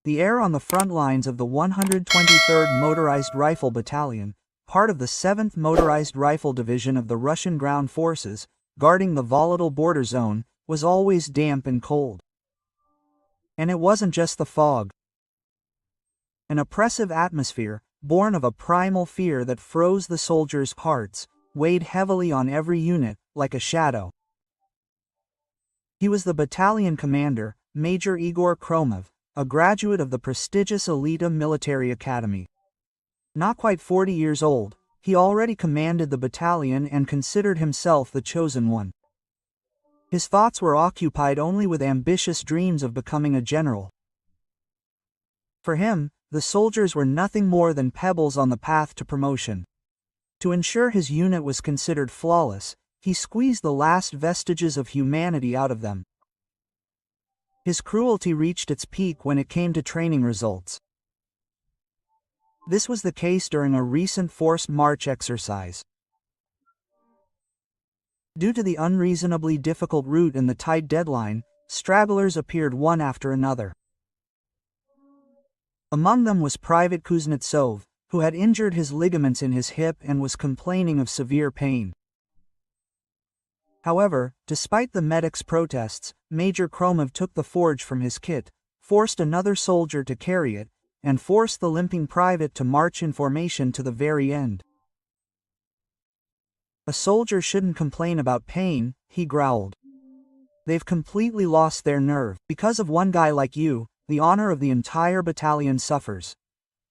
The air on the front lines of the 123rd Motorized Rifle Battalion, part of the 7th Motorized Rifle Division of the Russian Ground Forces, guarding the volatile border zone, was always damp and cold. And it wasn't just the fog. An oppressive atmosphere, born of a primal fear that froze the soldiers' hearts, weighed heavily on every unit, like a shadow. He was the battalion commander, Major Igor Kromov, a graduate of the prestigious Elita Military Academy. Not quite 40 years old, he already commanded the battalion and considered himself the chosen one. His thoughts were occupied only with ambitious dreams of becoming a general. For him, the soldiers were nothing more than pebbles on the path to promotion. To ensure his unit was considered flawless, he squeezed the last vestiges of humanity out of them. His cruelty reached its peak when it came to training results. This was the case during a recent forced march exercise. Due to the unreasonably difficult route and the tight deadline, stragglers appeared one after another. Among them was Private Kuznetsov, who had injured his ligaments in his hip and was complaining of severe pain. However, despite the medic's protests, Major Kromov took the forge from his kit, forced another soldier to carry it, and forced the limping private to march in formation to the very end. "A soldier shouldn't complain about pain," he growled. "They've completely lost their nerve. Because of one guy like you, the honor of the entire battalion suffers."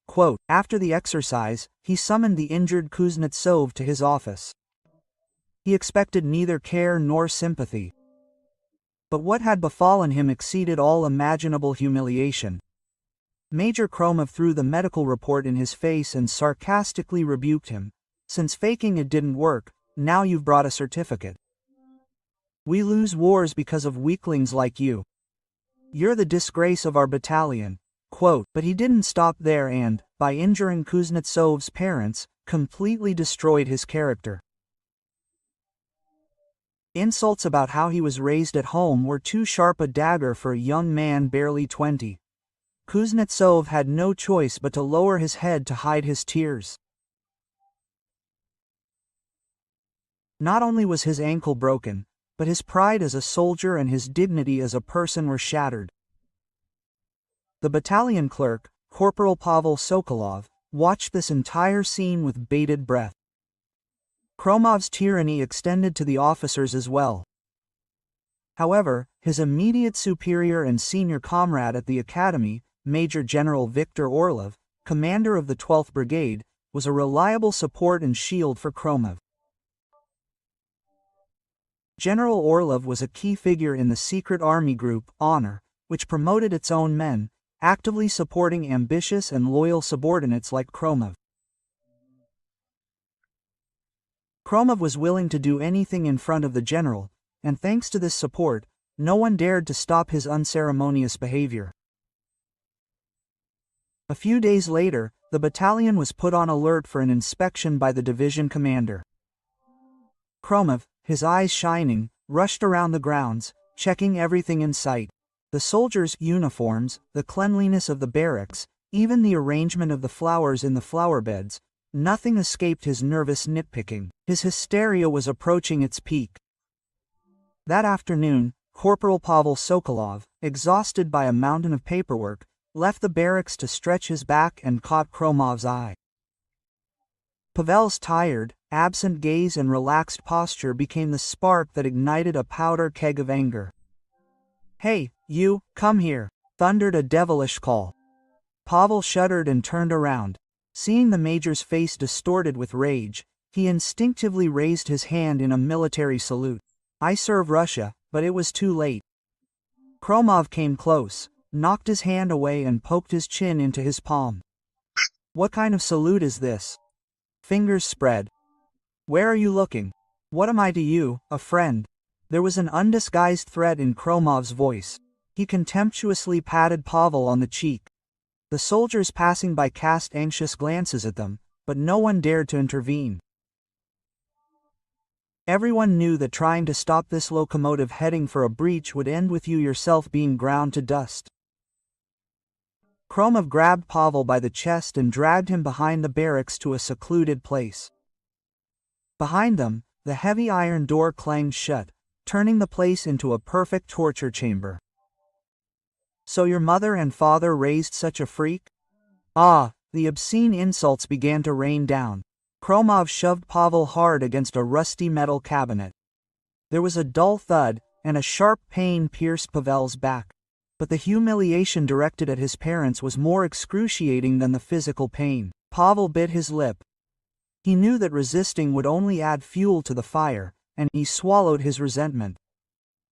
Quote, after the exercise, he summoned the injured Kuznetsov to his office. He expected neither care nor sympathy. But what had befallen him exceeded all imaginable humiliation. Major Kromov threw the medical report in his face and sarcastically rebuked him. "Since faking it didn't work, now you've brought a certificate. We lose wars because of weaklings like you. You're the disgrace of our battalion." Quote, but he didn't stop there and, by injuring Kuznetsov's parents, completely destroyed his character. Insults about how he was raised at home were too sharp a dagger for a young man barely 20. Kuznetsov had no choice but to lower his head to hide his tears. Not only was his ankle broken, but his pride as a soldier and his dignity as a person were shattered. The battalion clerk, Corporal Pavel Sokolov, watched this entire scene with bated breath. Kromov's tyranny extended to the officers as well. However, his immediate superior and senior comrade at the academy, Major General Viktor Orlov, commander of the 12th Brigade, was a reliable support and shield for Kromov. General Orlov was a key figure in the secret army group, Honor, which promoted its own men, actively supporting ambitious and loyal subordinates like Kromov. Kromov was willing to do anything in front of the general, and thanks to this support, no one dared to stop his unceremonious behavior. A few days later, the battalion was put on alert for an inspection by the division commander. Kromov, his eyes shining, rushed around the grounds, checking everything in sight. The soldiers' uniforms, the cleanliness of the barracks, even the arrangement of the flowers in the flower beds, nothing escaped his nervous nitpicking. His hysteria was approaching its peak. That afternoon, Corporal Pavel Sokolov, exhausted by a mountain of paperwork, left the barracks to stretch his back and caught Kromov's eye. Pavel's tired, absent gaze and relaxed posture became the spark that ignited a powder keg of anger. "Hey, you, come here," thundered a devilish call. Pavel shuddered and turned around. Seeing the major's face distorted with rage, he instinctively raised his hand in a military salute. "I serve Russia," but it was too late. Kromov came close, knocked his hand away and poked his chin into his palm. "What kind of salute is this? Fingers spread. Where are you looking? What am I to you, a friend?" There was an undisguised threat in Kromov's voice. He contemptuously patted Pavel on the cheek. The soldiers passing by cast anxious glances at them, but no one dared to intervene. Everyone knew that trying to stop this locomotive heading for a breach would end with you yourself being ground to dust. Kromov grabbed Pavel by the chest and dragged him behind the barracks to a secluded place. Behind them, the heavy iron door clanged shut, turning the place into a perfect torture chamber. "So your mother and father raised such a freak?" Ah, the obscene insults began to rain down. Kromov shoved Pavel hard against a rusty metal cabinet. There was a dull thud, and a sharp pain pierced Pavel's back. But the humiliation directed at his parents was more excruciating than the physical pain. Pavel bit his lip. He knew that resisting would only add fuel to the fire, and he swallowed his resentment.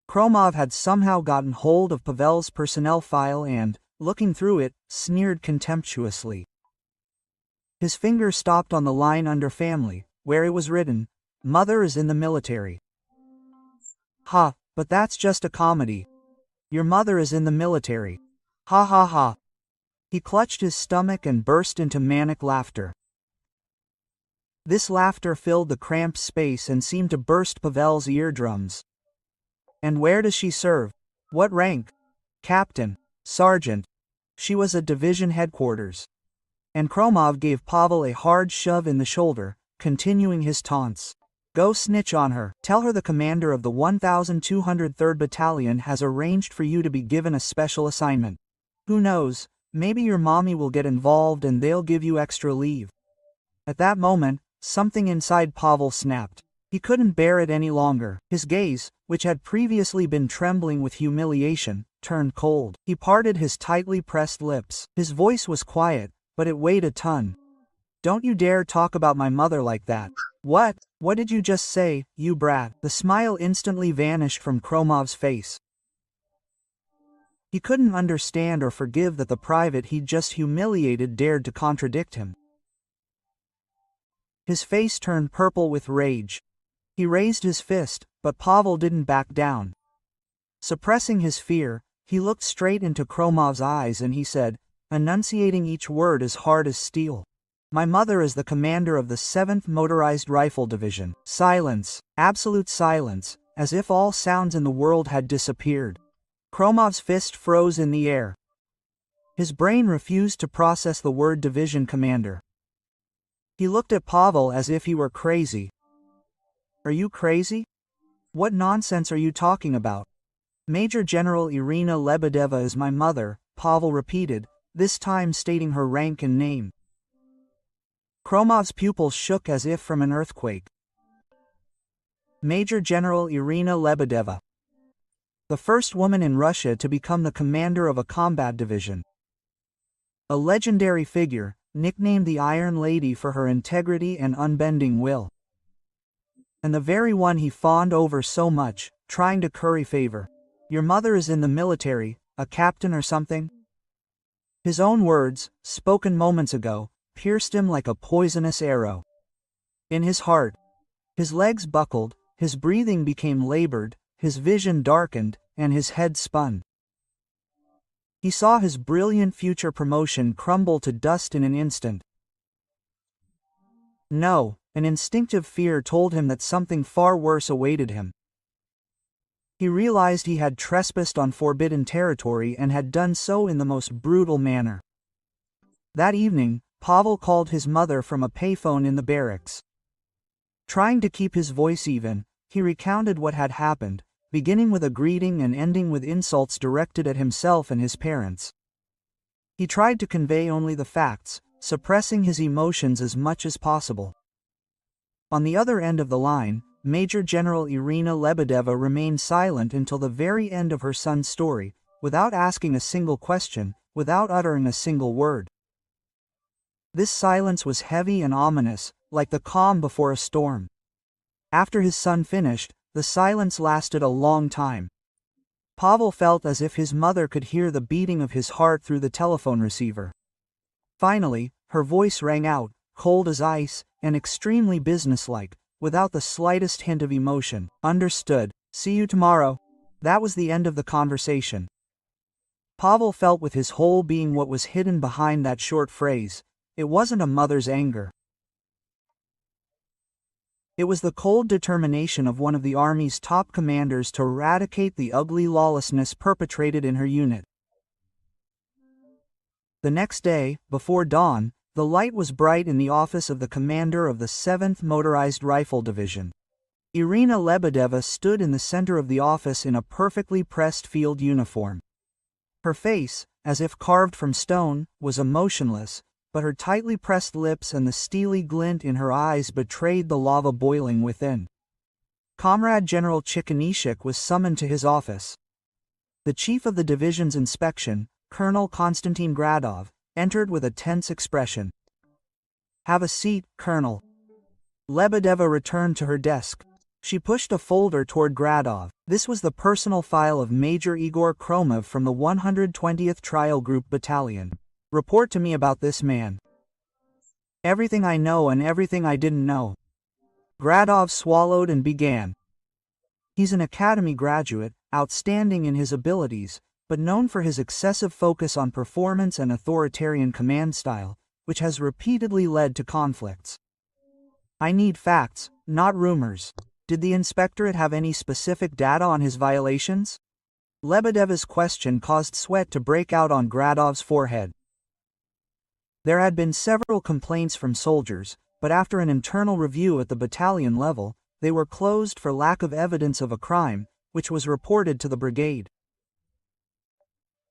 Kromov had somehow gotten hold of Pavel's personnel file and, looking through it, sneered contemptuously. His finger stopped on the line under family, where it was written, "Mother is in the military." "Ha, but that's just a comedy. Your mother is in the military. Ha ha ha." He clutched his stomach and burst into manic laughter. This laughter filled the cramped space and seemed to burst Pavel's eardrums. "And where does she serve? What rank?" "Captain. Sergeant." She was at division headquarters. And Kromov gave Pavel a hard shove in the shoulder, continuing his taunts. "Go snitch on her. Tell her the commander of the 1203rd Battalion has arranged for you to be given a special assignment. Who knows, maybe your mommy will get involved and they'll give you extra leave." At that moment, something inside Pavel snapped. He couldn't bear it any longer. His gaze, which had previously been trembling with humiliation, turned cold. He parted his tightly pressed lips. His voice was quiet, but it weighed a ton. "Don't you dare talk about my mother like that." "What? What did you just say, you brat?" The smile instantly vanished from Kromov's face. He couldn't understand or forgive that the private he'd just humiliated dared to contradict him. His face turned purple with rage. He raised his fist, but Pavel didn't back down. Suppressing his fear, he looked straight into Kromov's eyes and he said, enunciating each word as hard as steel, "My mother is the commander of the 7th Motorized Rifle Division." Silence, absolute silence, as if all sounds in the world had disappeared. Kromov's fist froze in the air. His brain refused to process the word division commander. He looked at Pavel as if he were crazy. "Are you crazy? What nonsense are you talking about?" "Major General Irina Lebedeva is my mother," Pavel repeated, this time stating her rank and name. Kromov's pupils shook as if from an earthquake. Major General Irina Lebedeva. The first woman in Russia to become the commander of a combat division. A legendary figure, nicknamed the Iron Lady for her integrity and unbending will. And the very one he fawned over so much, trying to curry favor. "Your mother is in the military, a captain or something?" His own words, spoken moments ago, pierced him like a poisonous arrow. In his heart, his legs buckled, his breathing became labored, his vision darkened, and his head spun. He saw his brilliant future promotion crumble to dust in an instant. No, an instinctive fear told him that something far worse awaited him. He realized he had trespassed on forbidden territory and had done so in the most brutal manner. That evening, Pavel called his mother from a payphone in the barracks. Trying to keep his voice even, he recounted what had happened, beginning with a greeting and ending with insults directed at himself and his parents. He tried to convey only the facts, suppressing his emotions as much as possible. On the other end of the line, Major General Irina Lebedeva remained silent until the very end of her son's story, without asking a single question, without uttering a single word. This silence was heavy and ominous, like the calm before a storm. After his son finished, the silence lasted a long time. Pavel felt as if his mother could hear the beating of his heart through the telephone receiver. Finally, her voice rang out, cold as ice, and extremely businesslike, without the slightest hint of emotion. "Understood. See you tomorrow." That was the end of the conversation. Pavel felt with his whole being what was hidden behind that short phrase. It wasn't a mother's anger. It was the cold determination of one of the army's top commanders to eradicate the ugly lawlessness perpetrated in her unit. The next day, before dawn, the light was bright in the office of the commander of the 7th Motorized Rifle Division. Irina Lebedeva stood in the center of the office in a perfectly pressed field uniform. Her face, as if carved from stone, was emotionless, but her tightly pressed lips and the steely glint in her eyes betrayed the lava boiling within. Comrade General Chikanishik was summoned to his office. The chief of the division's inspection, Colonel Konstantin Gradov, entered with a tense expression. "Have a seat, Colonel." Lebedeva returned to her desk. She pushed a folder toward Gradov. This was the personal file of Major Igor Kromov from the 120th Trial Group Battalion. "Report to me about this man." "Everything I know and everything I didn't know." Gradov swallowed and began. "He's an academy graduate, outstanding in his abilities, but known for his excessive focus on performance and authoritarian command style, which has repeatedly led to conflicts. I need facts, not rumors. Did the inspectorate have any specific data on his violations?" Lebedeva's question caused sweat to break out on Gradov's forehead. There had been several complaints from soldiers, but after an internal review at the battalion level, they were closed for lack of evidence of a crime, which was reported to the brigade.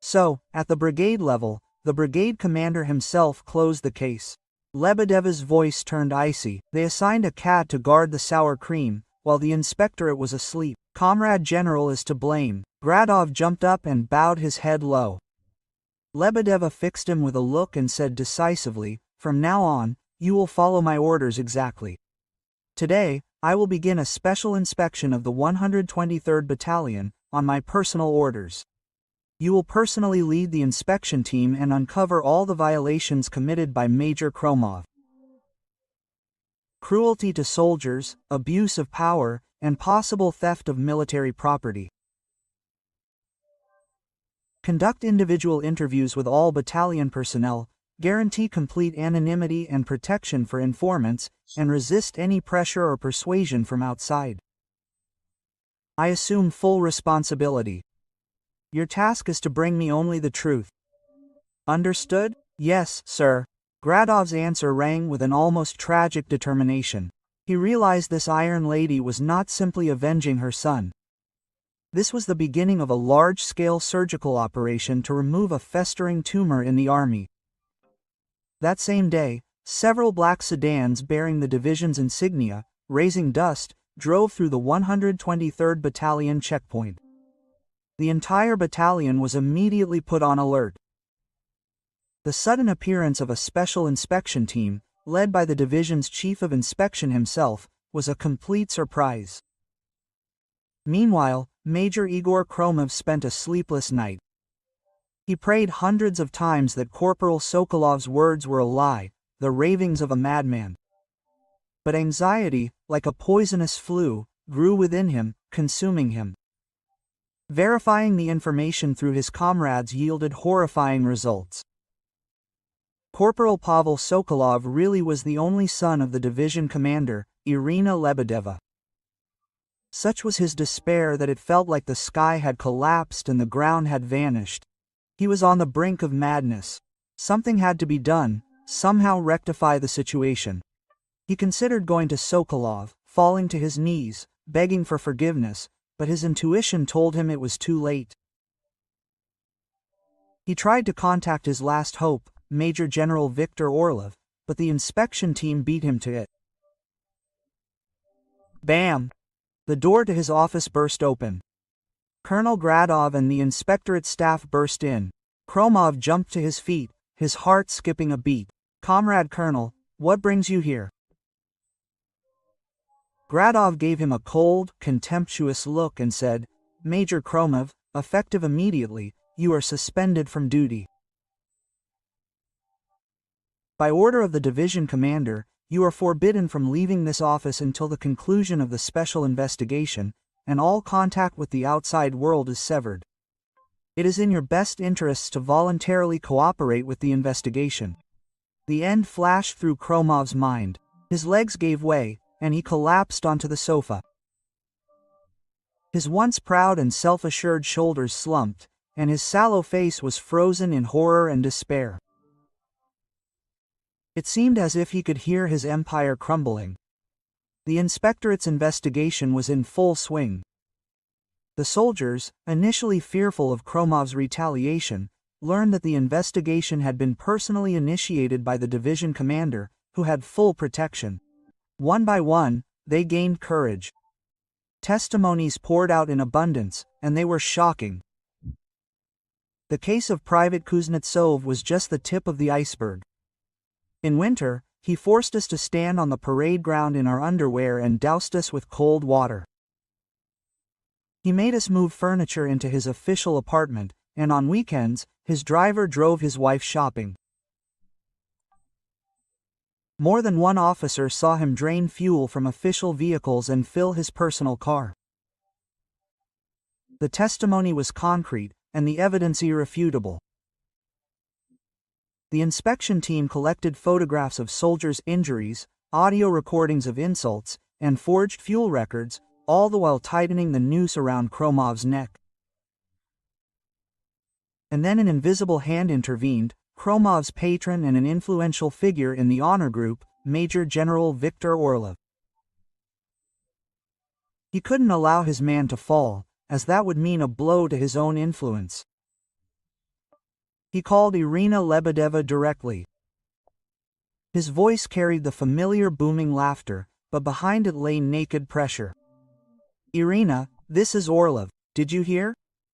So, at the brigade level, the brigade commander himself closed the case. Lebedeva's voice turned icy. They assigned a cat to guard the sour cream, while the inspectorate was asleep. "Comrade General is to blame." Gradov jumped up and bowed his head low. Lebedeva fixed him with a look and said decisively, "From now on, you will follow my orders exactly. Today, I will begin a special inspection of the 123rd Battalion, on my personal orders. You will personally lead the inspection team and uncover all the violations committed by Major Kromov. Cruelty to soldiers, abuse of power, and possible theft of military property. Conduct individual interviews with all battalion personnel, guarantee complete anonymity and protection for informants, and resist any pressure or persuasion from outside. I assume full responsibility. Your task is to bring me only the truth. Understood?" "Yes, sir." Gradov's answer rang with an almost tragic determination. He realized this Iron Lady was not simply avenging her son. This was the beginning of a large-scale surgical operation to remove a festering tumor in the army. That same day, several black sedans bearing the division's insignia, raising dust, drove through the 123rd Battalion checkpoint. The entire battalion was immediately put on alert. The sudden appearance of a special inspection team, led by the division's chief of inspection himself, was a complete surprise. Meanwhile, Major Igor Kromov spent a sleepless night. He prayed hundreds of times that Corporal Sokolov's words were a lie, the ravings of a madman. But anxiety, like a poisonous flu, grew within him, consuming him. Verifying the information through his comrades yielded horrifying results. Corporal Pavel Sokolov really was the only son of the division commander, Irina Lebedeva. Such was his despair that it felt like the sky had collapsed and the ground had vanished. He was on the brink of madness. Something had to be done, somehow rectify the situation. He considered going to Sokolov, falling to his knees, begging for forgiveness, but his intuition told him it was too late. He tried to contact his last hope, Major General Viktor Orlov, but the inspection team beat him to it. Bam! The door to his office burst open. Colonel Gradov and the inspectorate staff burst in. Kromov jumped to his feet, his heart skipping a beat. "Comrade Colonel, what brings you here?" Gradov gave him a cold, contemptuous look and said, "Major Kromov, effective immediately, you are suspended from duty. By order of the division commander, you are forbidden from leaving this office until the conclusion of the special investigation, and all contact with the outside world is severed. It is in your best interests to voluntarily cooperate with the investigation." The end flashed through Kromov's mind. His legs gave way, and he collapsed onto the sofa. His once proud and self-assured shoulders slumped, and his sallow face was frozen in horror and despair. It seemed as if he could hear his empire crumbling. The inspectorate's investigation was in full swing. The soldiers, initially fearful of Khromov's retaliation, learned that the investigation had been personally initiated by the division commander, who had full protection. One by one, they gained courage. Testimonies poured out in abundance, and they were shocking. The case of Private Kuznetsov was just the tip of the iceberg. In winter, he forced us to stand on the parade ground in our underwear and doused us with cold water. He made us move furniture into his official apartment, and on weekends, his driver drove his wife shopping. More than one officer saw him drain fuel from official vehicles and fill his personal car. The testimony was concrete, and the evidence irrefutable. The inspection team collected photographs of soldiers' injuries, audio recordings of insults, and forged fuel records, all the while tightening the noose around Khromov's neck. And then an invisible hand intervened, Khromov's patron and an influential figure in the honor group, Major General Viktor Orlov. He couldn't allow his man to fall, as that would mean a blow to his own influence. He called Irina Lebedeva directly. His voice carried the familiar booming laughter, but behind it lay naked pressure. "Irina, this is Orlov, did you hear?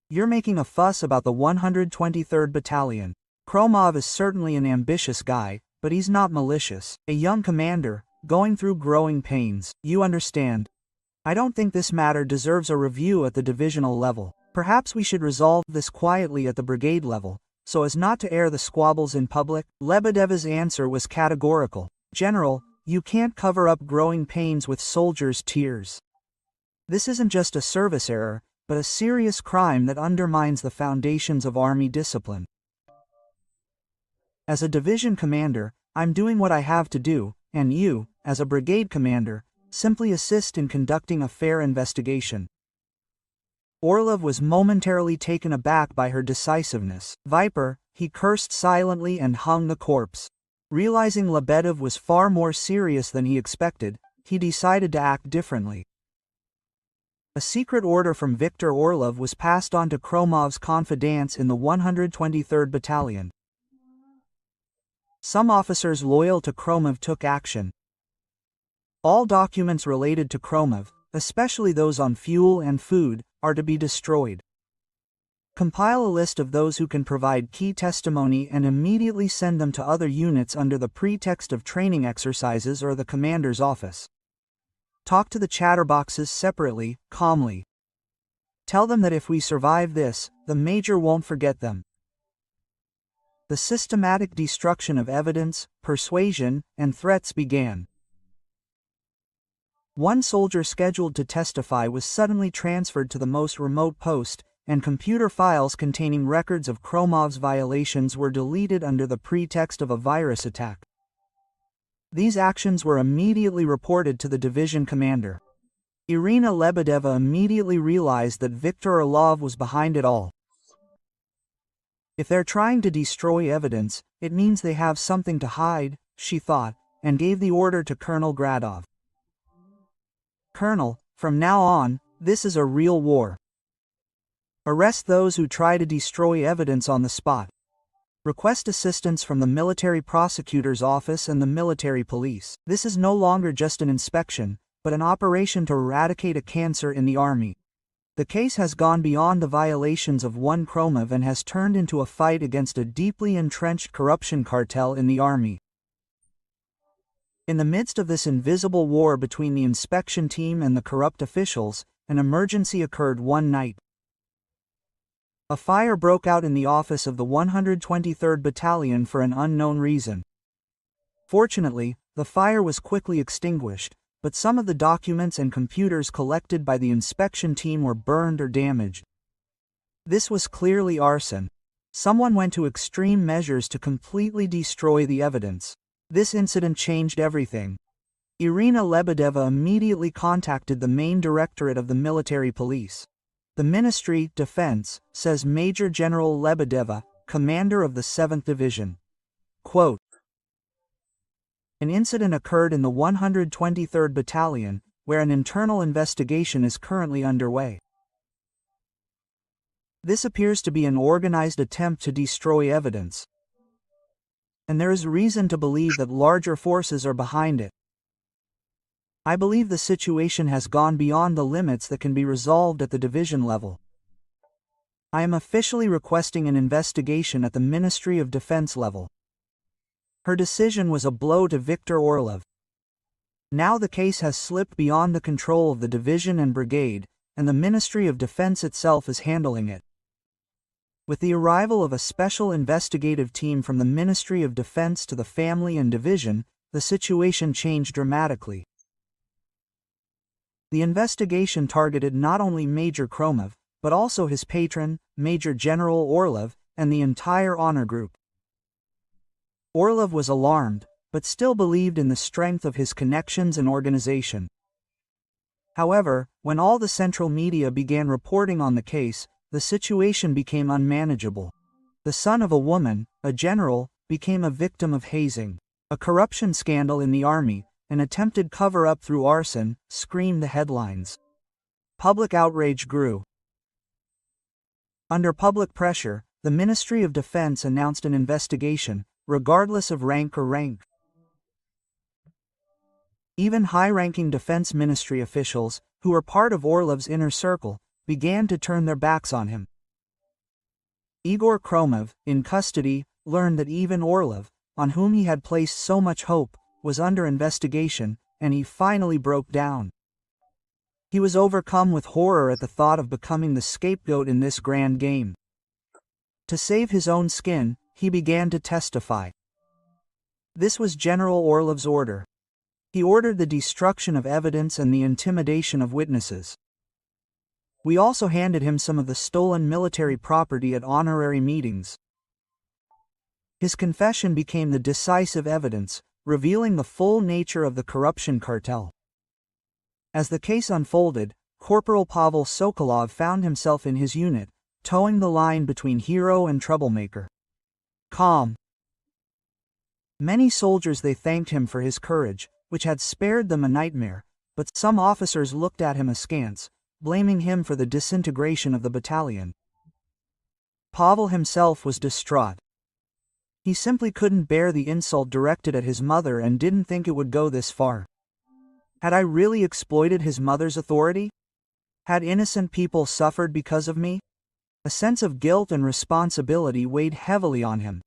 You're making a fuss about the 123rd Battalion. Khromov is certainly an ambitious guy, but he's not malicious. A young commander, going through growing pains, you understand. I don't think this matter deserves a review at the divisional level. Perhaps we should resolve this quietly at the brigade level, so as not to air the squabbles in public." Lebedeva's answer was categorical. "General, you can't cover up growing pains with soldiers' tears. This isn't just a service error, but a serious crime that undermines the foundations of army discipline. As a division commander, I'm doing what I have to do, and you, as a brigade commander, simply assist in conducting a fair investigation." Orlov was momentarily taken aback by her decisiveness. "Viper," he cursed silently and hung the corpse. Realizing Lebedev was far more serious than he expected, he decided to act differently. A secret order from Viktor Orlov was passed on to Khromov's confidants in the 123rd Battalion. Some officers loyal to Khromov took action. All documents related to Khromov, especially those on fuel and food, are to be destroyed. Compile a list of those who can provide key testimony and immediately send them to other units under the pretext of training exercises or the commander's office. Talk to the chatterboxes separately, calmly. Tell them that if we survive this, the major won't forget them. The systematic destruction of evidence, persuasion, and threats began. One soldier scheduled to testify was suddenly transferred to the most remote post, and computer files containing records of Khromov's violations were deleted under the pretext of a virus attack. These actions were immediately reported to the division commander. Irina Lebedeva immediately realized that Viktor Orlov was behind it all. If they're trying to destroy evidence, it means they have something to hide, she thought, and gave the order to Colonel Gradov. "Colonel, from now on, this is a real war. Arrest those who try to destroy evidence on the spot. Request assistance from the military prosecutor's office and the military police. This is no longer just an inspection, but an operation to eradicate a cancer in the army. The case has gone beyond the violations of one Khromov and has turned into a fight against a deeply entrenched corruption cartel in the army." In the midst of this invisible war between the inspection team and the corrupt officials, an emergency occurred one night. A fire broke out in the office of the 123rd Battalion for an unknown reason. Fortunately, the fire was quickly extinguished, but some of the documents and computers collected by the inspection team were burned or damaged. This was clearly arson. Someone went to extreme measures to completely destroy the evidence. This incident changed everything. Irina Lebedeva immediately contacted the main directorate of the military police. "The Ministry, Defense," says Major General Lebedeva, commander of the 7th Division. Quote, An incident occurred in the 123rd Battalion, where an internal investigation is currently underway. This appears to be an organized attempt to destroy evidence, and there is reason to believe that larger forces are behind it. I believe the situation has gone beyond the limits that can be resolved at the division level. I am officially requesting an investigation at the Ministry of Defense level. Her decision was a blow to Viktor Orlov. Now the case has slipped beyond the control of the division and brigade, and the Ministry of Defense itself is handling it. With the arrival of a special investigative team from the Ministry of Defense to the family and division, the situation changed dramatically. The investigation targeted not only Major Kromov, but also his patron, Major General Orlov, and the entire honor group. Orlov was alarmed, but still believed in the strength of his connections and organization. However, when all the central media began reporting on the case, the situation became unmanageable. The son of a woman, a general, became a victim of hazing. A corruption scandal in the army, an attempted cover-up through arson, screamed the headlines. Public outrage grew. Under public pressure, the Ministry of Defense announced an investigation, regardless of rank or rank. Even high-ranking Defense Ministry officials, who were part of Orlov's inner circle, began to turn their backs on him. Igor Kromov, in custody, learned that even Orlov, on whom he had placed so much hope, was under investigation, and he finally broke down. He was overcome with horror at the thought of becoming the scapegoat in this grand game. To save his own skin, he began to testify. This was General Orlov's order. He ordered the destruction of evidence and the intimidation of witnesses. We also handed him some of the stolen military property at honorary meetings. His confession became the decisive evidence, revealing the full nature of the corruption cartel. As the case unfolded, Corporal Pavel Sokolov found himself in his unit, towing the line between hero and troublemaker. Calm. Many soldiers they thanked him for his courage, which had spared them a nightmare, but some officers looked at him askance, blaming him for the disintegration of the battalion. Pavel himself was distraught. He simply couldn't bear the insult directed at his mother and didn't think it would go this far. Had I really exploited his mother's authority? Had innocent people suffered because of me? A sense of guilt and responsibility weighed heavily on him.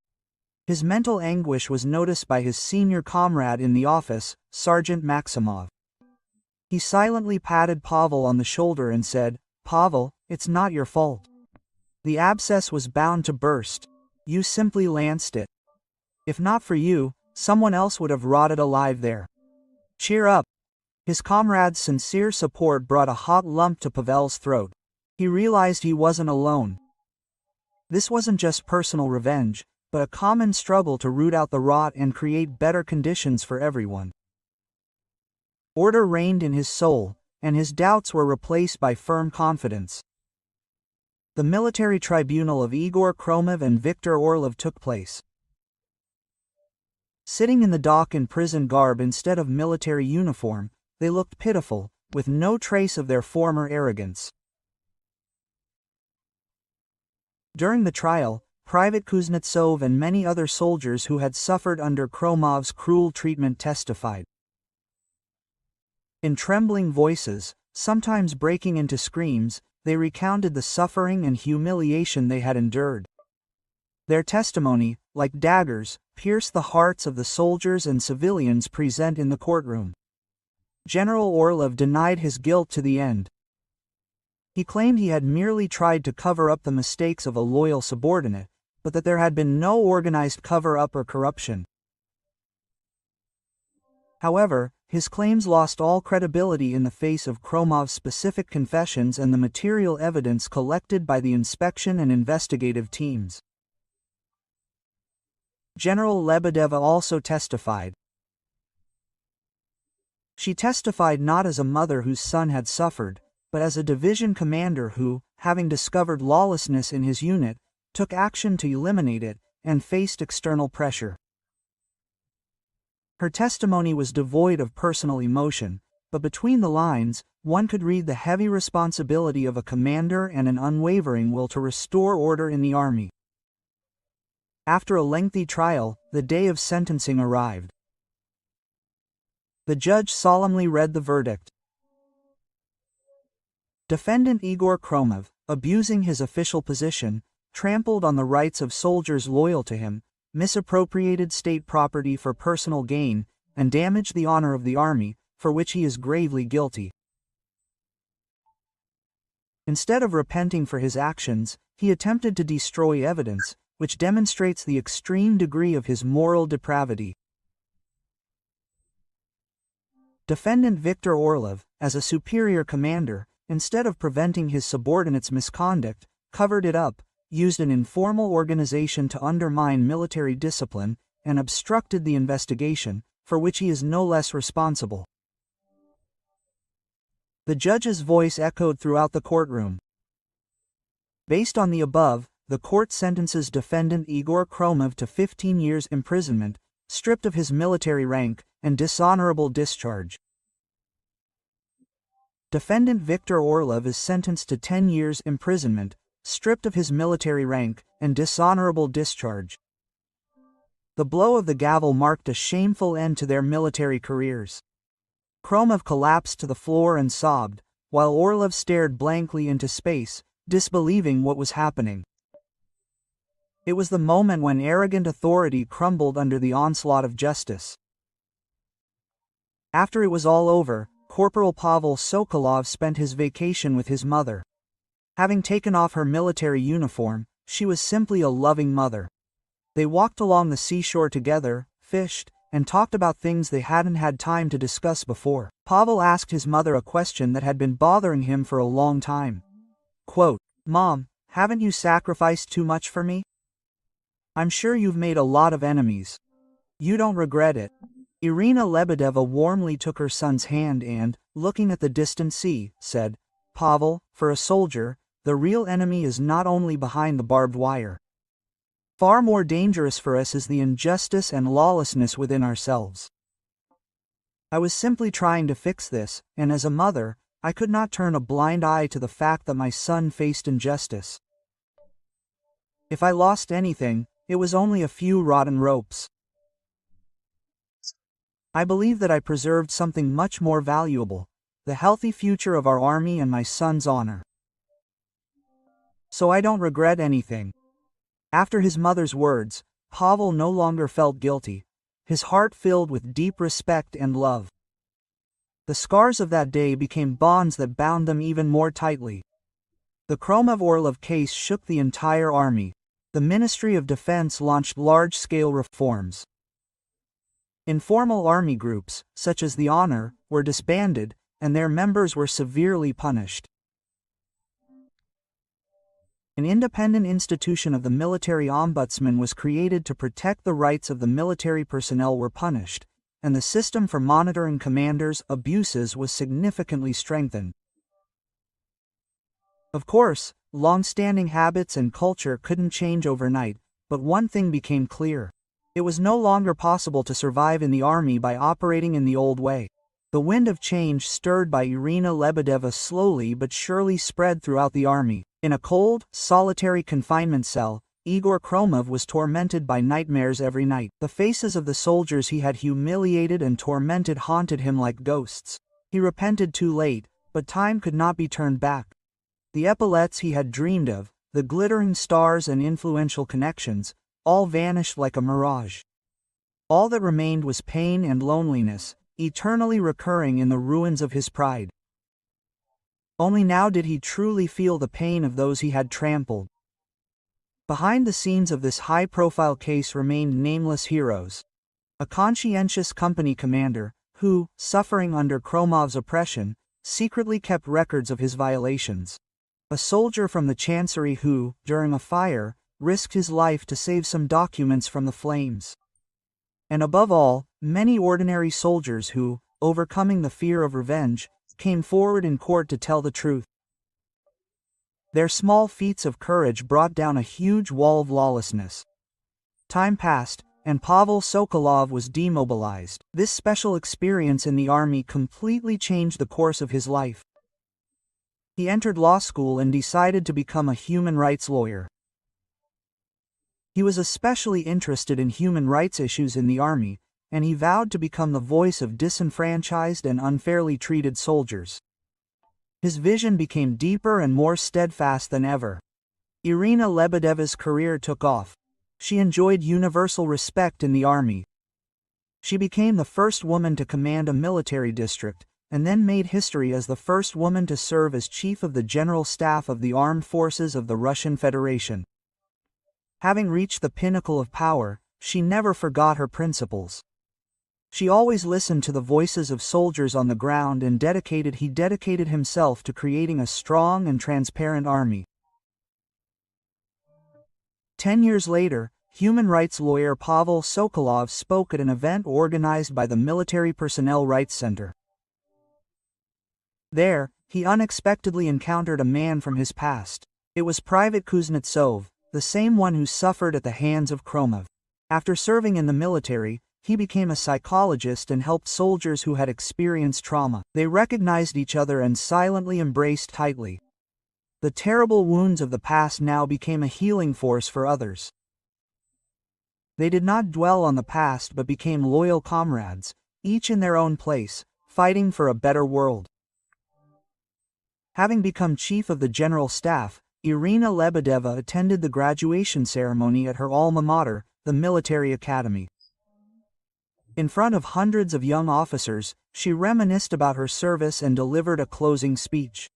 His mental anguish was noticed by his senior comrade in the office, Sergeant Maximov. He silently patted Pavel on the shoulder and said, "Pavel, it's not your fault. The abscess was bound to burst. You simply lanced it. If not for you, someone else would have rotted alive there. Cheer up." His comrade's sincere support brought a hot lump to Pavel's throat. He realized he wasn't alone. This wasn't just personal revenge, but a common struggle to root out the rot and create better conditions for everyone. Order reigned in his soul, and his doubts were replaced by firm confidence. The military tribunal of Igor Kromov and Viktor Orlov took place. Sitting in the dock in prison garb instead of military uniform, they looked pitiful, with no trace of their former arrogance. During the trial, Private Kuznetsov and many other soldiers who had suffered under Kromov's cruel treatment testified. In trembling voices, sometimes breaking into screams, they recounted the suffering and humiliation they had endured. Their testimony, like daggers, pierced the hearts of the soldiers and civilians present in the courtroom. General Orlov denied his guilt to the end. He claimed he had merely tried to cover up the mistakes of a loyal subordinate, but that there had been no organized cover-up or corruption. However, his claims lost all credibility in the face of Kromov's specific confessions and the material evidence collected by the inspection and investigative teams. General Lebedeva also testified. She testified not as a mother whose son had suffered, but as a division commander who, having discovered lawlessness in his unit, took action to eliminate it, and faced external pressure. Her testimony was devoid of personal emotion, but between the lines, one could read the heavy responsibility of a commander and an unwavering will to restore order in the army. After a lengthy trial, the day of sentencing arrived. The judge solemnly read the verdict. Defendant Igor Kromov, abusing his official position, trampled on the rights of soldiers loyal to him, misappropriated state property for personal gain, and damaged the honor of the army, for which he is gravely guilty. Instead of repenting for his actions, he attempted to destroy evidence, which demonstrates the extreme degree of his moral depravity. Defendant Viktor Orlov, as a superior commander, instead of preventing his subordinates' misconduct, covered it up, used an informal organization to undermine military discipline, and obstructed the investigation, for which he is no less responsible. The judge's voice echoed throughout the courtroom. Based on the above, the court sentences defendant Igor Kromov to 15 years imprisonment, stripped of his military rank, and dishonorable discharge. Defendant Viktor Orlov is sentenced to 10 years imprisonment, stripped of his military rank, and dishonorable discharge. The blow of the gavel marked a shameful end to their military careers. Kromov collapsed to the floor and sobbed, while Orlov stared blankly into space, disbelieving what was happening. It was the moment when arrogant authority crumbled under the onslaught of justice. After it was all over, Corporal Pavel Sokolov spent his vacation with his mother. Having taken off her military uniform, she was simply a loving mother. They walked along the seashore together, fished, and talked about things they hadn't had time to discuss before. Pavel asked his mother a question that had been bothering him for a long time. Quote, "Mom, haven't you sacrificed too much for me? I'm sure you've made a lot of enemies. You don't regret it." Irina Lebedeva warmly took her son's hand and, looking at the distant sea, said, "Pavel, for a soldier, the real enemy is not only behind the barbed wire. Far more dangerous for us is the injustice and lawlessness within ourselves. I was simply trying to fix this, and as a mother, I could not turn a blind eye to the fact that my son faced injustice. If I lost anything, it was only a few rotten ropes. I believe that I preserved something much more valuable, the healthy future of our army and my son's honor. So I don't regret anything." After his mother's words, Pavel no longer felt guilty, his heart filled with deep respect and love. The scars of that day became bonds that bound them even more tightly. The Kromov-Orlov case shook the entire army. The Ministry of Defense launched large-scale reforms. Informal army groups, such as the Honor, were disbanded, and their members were severely punished. An independent institution of the military ombudsman was created to protect the rights of the military personnel were punished, and the system for monitoring commanders' abuses was significantly strengthened. Of course, long-standing habits and culture couldn't change overnight, but one thing became clear. It was no longer possible to survive in the army by operating in the old way. The wind of change stirred by Irina Lebedeva slowly but surely spread throughout the army. In a cold, solitary confinement cell, Igor Kromov was tormented by nightmares every night. The faces of the soldiers he had humiliated and tormented haunted him like ghosts. He repented too late, but time could not be turned back. The epaulettes he had dreamed of, the glittering stars and influential connections, all vanished like a mirage. All that remained was pain and loneliness, eternally recurring in the ruins of his pride. Only now did he truly feel the pain of those he had trampled. Behind the scenes of this high-profile case remained nameless heroes. A conscientious company commander, who, suffering under Kromov's oppression, secretly kept records of his violations. A soldier from the Chancery who, during a fire, risked his life to save some documents from the flames. And above all, many ordinary soldiers who, overcoming the fear of revenge, came forward in court to tell the truth. Their small feats of courage brought down a huge wall of lawlessness. Time passed, and Pavel Sokolov was demobilized. This special experience in the army completely changed the course of his life. He entered law school and decided to become a human rights lawyer. He was especially interested in human rights issues in the army, and he vowed to become the voice of disenfranchised and unfairly treated soldiers. His vision became deeper and more steadfast than ever. Irina Lebedeva's career took off. She enjoyed universal respect in the army. She became the first woman to command a military district, and then made history as the first woman to serve as chief of the General Staff of the Armed Forces of the Russian Federation. Having reached the pinnacle of power, she never forgot her principles. She always listened to the voices of soldiers on the ground and dedicated himself to creating a strong and transparent army. 10 years later, human rights lawyer Pavel Sokolov spoke at an event organized by the Military Personnel Rights Center. There, he unexpectedly encountered a man from his past. It was Private Kuznetsov, the same one who suffered at the hands of Kromov. After serving in the military, he became a psychologist and helped soldiers who had experienced trauma. They recognized each other and silently embraced tightly. The terrible wounds of the past now became a healing force for others. They did not dwell on the past but became loyal comrades, each in their own place, fighting for a better world. Having become chief of the General Staff, Irina Lebedeva attended the graduation ceremony at her alma mater, the Military Academy. In front of hundreds of young officers, she reminisced about her service and delivered a closing speech.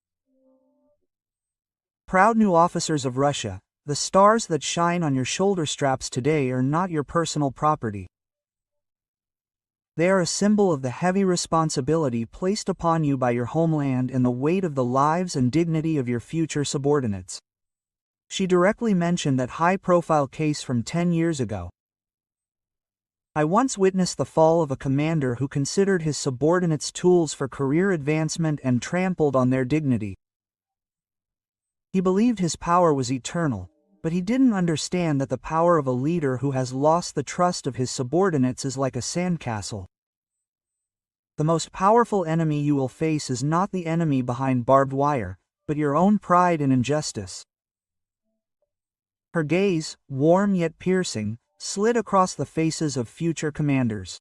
Proud new officers of Russia, the stars that shine on your shoulder straps today are not your personal property. They are a symbol of the heavy responsibility placed upon you by your homeland and the weight of the lives and dignity of your future subordinates. She directly mentioned that high-profile case from 10 years ago. I once witnessed the fall of a commander who considered his subordinates tools for career advancement and trampled on their dignity. He believed his power was eternal, but he didn't understand that the power of a leader who has lost the trust of his subordinates is like a sandcastle. The most powerful enemy you will face is not the enemy behind barbed wire, but your own pride and injustice. Her gaze, warm yet piercing, slid across the faces of future commanders.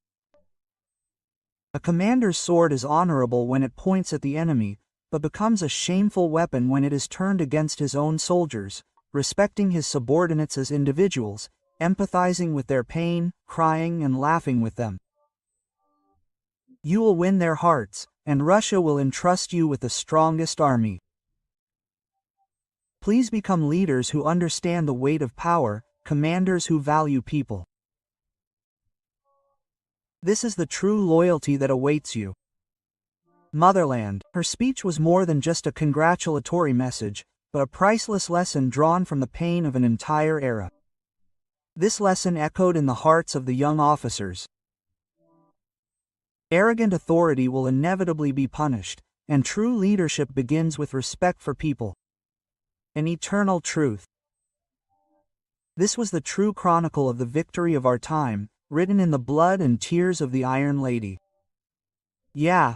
A commander's sword is honorable when it points at the enemy, but becomes a shameful weapon when it is turned against his own soldiers, respecting his subordinates as individuals, empathizing with their pain, crying and laughing with them. You will win their hearts, and Russia will entrust you with the strongest army. Please become leaders who understand the weight of power, commanders who value people. This is the true loyalty that awaits you. Motherland. Her speech was more than just a congratulatory message, but a priceless lesson drawn from the pain of an entire era. This lesson echoed in the hearts of the young officers. Arrogant authority will inevitably be punished, and true leadership begins with respect for people. An eternal truth. This was the true chronicle of the victory of our time, written in the blood and tears of the Iron Lady. Yeah,